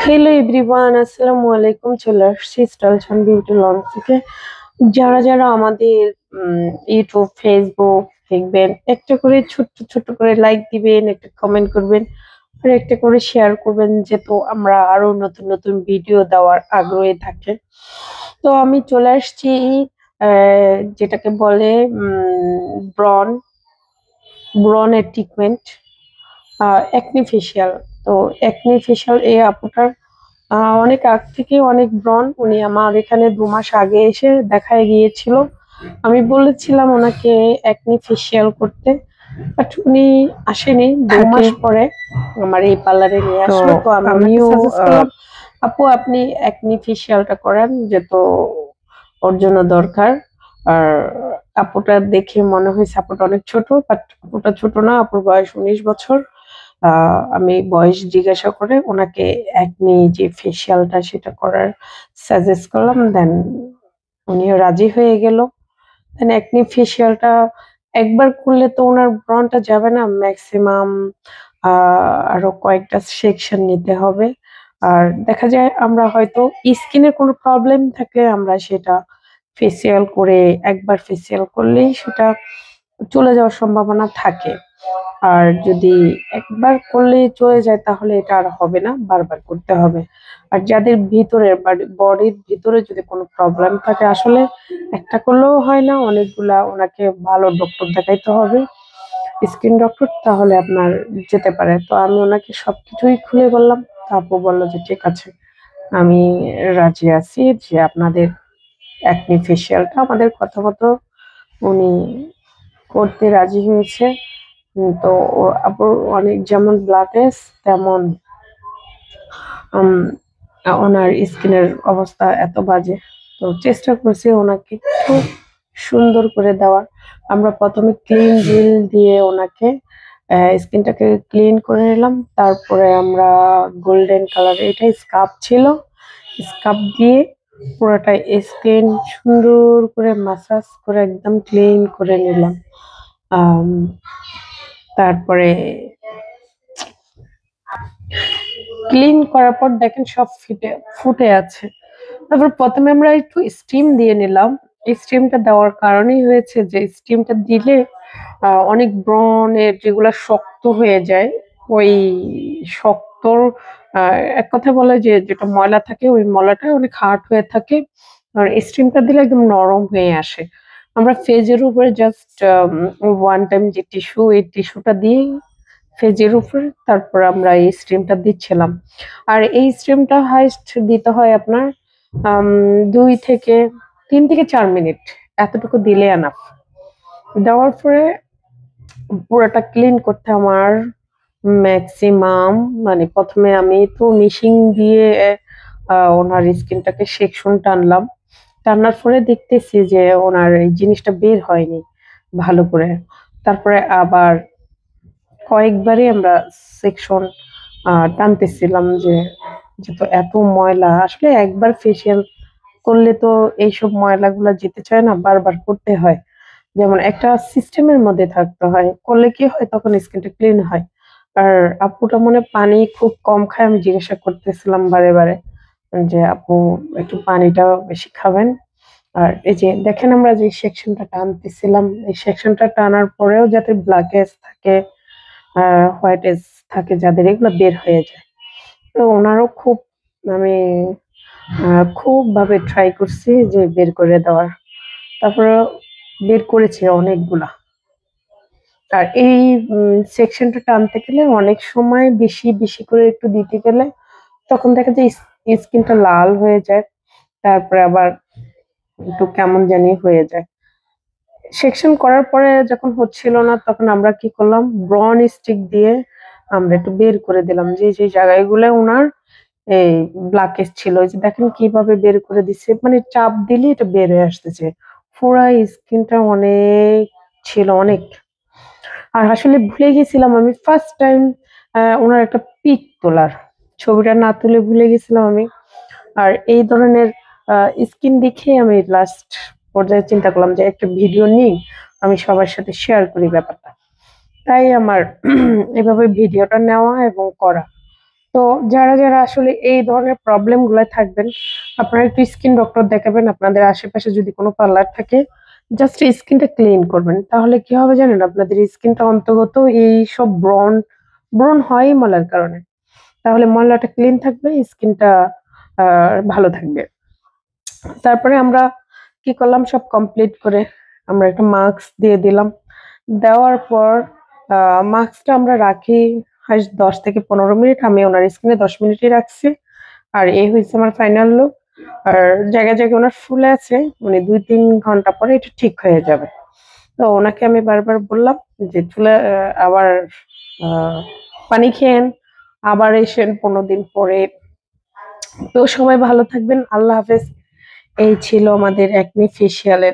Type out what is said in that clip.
Hello everyone, আসসালামু আলাইকুম। চলে আসছি স্টাইলস বিউটি লঞ্চ থেকে। যারা যারা আমাদের ইউটিউব, ফেসবুক দেখবেন, একটা করে ছোট্ট ছোট্ট করে লাইক দিবেন, একটা কমেন্ট করবেন, আর একটা করে শেয়ার করবেন, যেহেতু আমরা আরো নতুন নতুন ভিডিও দেওয়ার আগ্রহে থাকি। তো আমি চলে আসছি যেটাকে বলে ব্রন ব্রনের ট্রিটমেন্ট, অ্যাকনি ফেশিয়াল। তো অ্যাকনি ফেশিয়াল এই আপুটার অনেক আগ থেকে অনেক ব্রণ। উনি আমার এখানে 2 মাস আগে এসে দেখায় গিয়েছিল। আমি বলেছিলাম ওনাকে অ্যাকনি ফেশিয়াল করতে, বাট উনি আসেনি। 2 মাস পরে আমার এই পার্লারে নিয়ে আসলো। তো আমি ওনাকে সাজেস্ট করলাম, আপু আপনি অ্যাকনি ফেশিয়ালটা করেন, যেহেতু ওর জন্য দরকার। আর আপুটা দেখে মনে হয়েছে আপুটা অনেক ছোট, বাট আপুটা ছোট না, আপুর বয়স 19 বছর। আমি বয়স জিজ্ঞাসা করে ওনাকে একনি যে ফেসিয়ালটা সেটা করার সাজেস্ট করলাম। দেন উনিও রাজি হয়ে গেল। দেন একনি ফেসিয়ালটা একবার করলে তো ওনার ব্রণটা যাবে না, ম্যাক্সিমাম আরো কয়েকটা সেকশন নিতে হবে। আর দেখা যায় আমরা হয়তো স্কিনের কোনো প্রবলেম থাকলে আমরা সেটা ফেসিয়াল করে, একবার ফেসিয়াল করলেই সেটা চলে যাওয়ার সম্ভাবনা থাকে। আর যদি একবার করলে চলে যায় তাহলে এটা আর হবে না, বারবার করতে হবে। আর যাদের ভিতরে বডির ভিতরে যদি কোনো প্রবলেম থাকে, আসলে একটা করলেও হয় না, অনেকগুলা, ওনাকে ভালো ডক্টর দেখাইতে হবে, স্কিন ডক্টর, তাহলে আপনার যেতে পারে। তো আমি ওনাকে সবকিছুই খুলে বললাম। তো আপু বললো যে ঠিক আছে, আমি রাজি আছি যে আপনাদের অ্যাকনি ফেসিয়ালটা, আমাদের কথা মতো উনি করতে রাজি হয়েছে। তো আপুর অনেক যেমন ব্ল্যাকেস, তেমন উম, ওনার স্কিনের অবস্থা এত বাজে। তো চেষ্টা করছি ওনাকে খুব সুন্দর করে দেওয়ার। আমরা প্রথমে ক্লিন জেল দিয়ে ওনাকে স্কিনটাকে ক্লিন করে নিলাম। তারপরে আমরা গোল্ডেন কালার, এটা স্কাব ছিল, স্কাব দিয়ে পুরোটা স্কিন সুন্দর করে মাসাজ করে একদম ক্লিন করে নিলাম। আম, তারপরে ক্লিন করার পর দেখেন সব ফুটে আছে। তারপর প্রথমে আমরা একটু স্টিম দিয়ে নিলাম। এই স্টিমটা দেওয়ার কারণেই হয়েছে যে স্টিমটা দিলে অনেক ব্রণের যেগুলা শক্ত হয়ে যায়, ওই শক্ত, এক কথা বলে যে যেটা ময়লা থাকে, ওই ময়লাটা অনেক হার্ড হয়ে থাকে। আর স্টিমটা দিলে একদম নরম হয়ে আসে। আমরা ফেজের উপরে জাস্ট ওয়ান টাইম যে টিস্যু, এই টিস্যুটা দিয়ে ফেজের উপরে তারপর আমরা এই স্টিমটা দিচ্ছিলাম। আর এই স্টিমটা হাইস্ট দিতে হয় আপনার 2 থেকে 3 থেকে 4 মিনিট, এতটুকু দিলে এনাফ। দেওয়ার পরে পুরোটা ক্লিন করতে আমার ম্যাক্সিমাম, মানে প্রথমে আমি তো মেশিন দিয়ে ওনার স্কিনটাকে সেকশন টানলাম। টানার পরে দেখতেছি যে ওনার এই জিনিসটা বের হয়নি ভালো করে। তারপরে আবার কয়েকবারই আমরা সেকশন টানতেছিলাম, যে যেহেতু এত ময়লা, আসলে একবার ফেসিয়াল করলে তো এইসব ময়লাগুলা যেতে চায় না, বারবার করতে হয়। যেমন একটা সিস্টেমের মধ্যে থাকতে হয়, করলে কি হয় তখন স্কিনটা ক্লিন হয়। আর আপুটা মনে হয় পানি খুব কম খায়, আমি জিজ্ঞাসা করতেছিলাম বারে বারে যে আপু একটু পানিটা বেশি খাবেন। আর এই যে দেখেন আমরা যে সেকশনটা টানতেছিলাম, এই সেকশনটা টানার পরেও যাতে ব্ল্যাকেজ থাকে, হোয়াইট এজ থাকে যাদের, এগুলো বের হয়ে যায়। তো ওনারও খুব, আমি খুব ভাবে ট্রাই করছি যে বের করে দেওয়ার। তারপরে বের করেছে অনেকগুলা। আর এই সেকশনটা টানতে গেলে অনেক সময় বেশি বেশি করে একটু দিতে গেলে তখন দেখা যায় স্কিনটা লাল হয়ে যায়, তারপরে আবার একটু কেমন জানি হয়ে যায়। সেকশন করার পরে যখন হচ্ছিল না, তখন আমরা কি করলাম, ব্রন স্টিক দিয়ে আমরা একটু বের করে দিলাম যে যে জায়গাগুলো ওনার এই ব্ল্যাকেজ ছিল। ওই যে দেখেন কিভাবে বের করে দিচ্ছে, মানে চাপ দিলে এটা বের হয়ে আসতেছে। পুরা স্কিনটা অনেক ছিল, অনেক। আর আসলে ভুলে গেছিলাম আমি ফার্স্ট টাইম ওনার একটা পিক তোলার, ছবিটা না তুলে ভুলে গেছিলাম আমি। আর এই ধরনের স্কিন দেখে আমি লাস্ট পর্যায়ে চিন্তা করলাম যে একটা ভিডিও নিই, আমি সবার সাথে শেয়ার করি ব্যাপারটা। তাই আমার এভাবে ভিডিওটা নেওয়া এবং করা। তো যারা যারা আসলে এই ধরনের প্রবলেম গুলো থাকবেন, আপনারা একটু স্কিন ডক্টর দেখাবেন। আপনাদের আশেপাশে যদি কোনো পার্লার থাকে, জাস্ট স্কিনটা ক্লিন করবেন। তাহলে কি হবে জানেন, আপনাদের স্কিনটা অন্তর্গত এই সব ব্রণ ব্রণ হয় ময়লার কারণে। তাহলে ময়লাটা ক্লিন থাকবে, স্কিনটা ভালো থাকবে। তারপরে আমরা কি করলাম, সব কমপ্লিট করে আমরা একটা মাস্ক দিয়ে দিলাম। দেওয়ার পর মাস্কটা আমরা রাখি 10 থেকে 15 মিনিট। আমি ওনার স্কিনে 10 মিনিটই রাখছি। আর এই হয়েছে আমার ফাইনাল লুক। আর জায়গায় জায়গায় ওনার ফুলে আছে, মানে 2-3 ঘন্টা পরে এটা ঠিক হয়ে যাবে। তো ওনাকে আমি বারবার বললাম যে চুলে আবার আহ, পানি খেয়েন, আবার এসেন 15 দিন পরে। তো সবাই ভালো থাকবেন, আল্লাহ হাফেজ। এই ছিল আমাদের একনি ফেসিয়ালের